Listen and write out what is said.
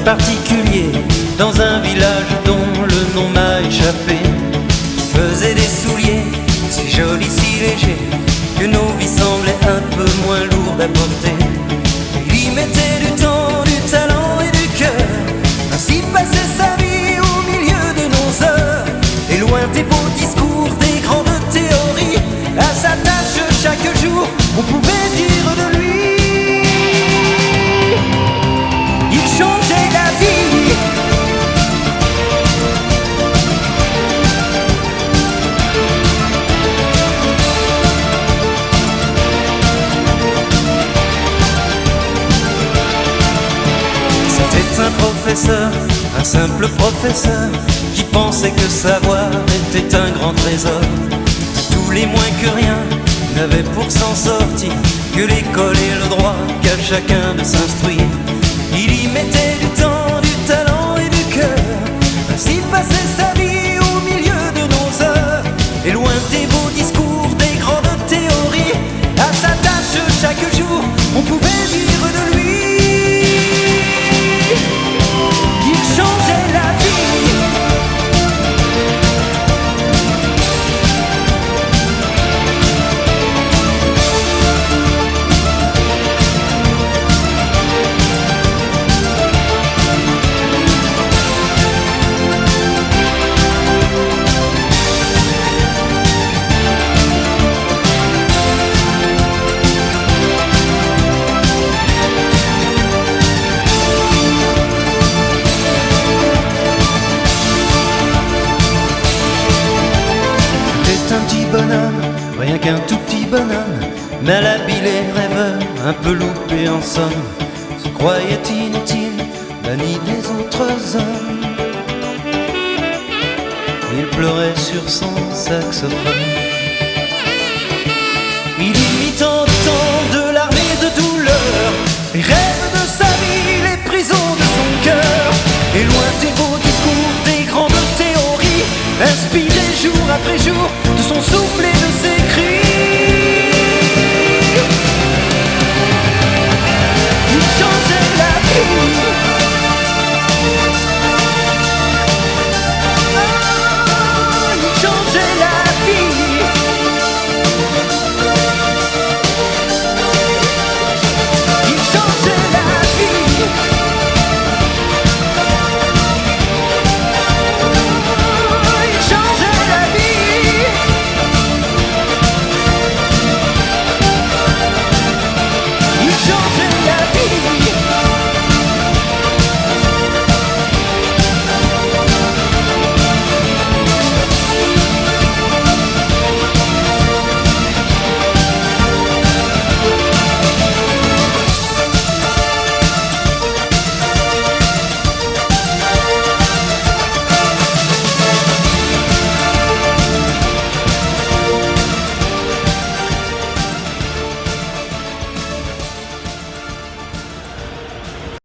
particulier dans un village dont le nom m'a échappé. Faisait des souliers si jolis, si légers, que nos vies semblaient un peu moins lourdes à porter. Il y mettait du temps, du talent et du cœur, ainsi passait sa vie au milieu de nos heures. Et loin des beaux discours, des grandes théories, à sa tâche chaque jour, on pouvait dire de lui: il changeait la vie. C'était un professeur, un simple professeur, qui pensait que savoir était un grand trésor. Tous les moins que rien n'avaient pour s'en sortir que l'école et le droit qu'à chacun de s'instruire. Il y mettait du temps, du talent et du cœur, ainsi passait sa vie au milieu de nos heures. Et loin des beaux discours, des grandes théories, à sa tâche chaque jour, on pouvait dire de lui qu'il changeait la vie. Un petit bonhomme, rien qu'un tout petit bonhomme, malhabile et rêveur, un peu loupé en somme, se croyait inutile, banni des autres hommes. Il pleurait sur son saxophone. Il y mit tant de temps, de larmes et de douleur, les rêves de sa vie, les prisons de son cœur. Et loin des beaux discours, des grandes théories, inspiré jour après jour de son souffle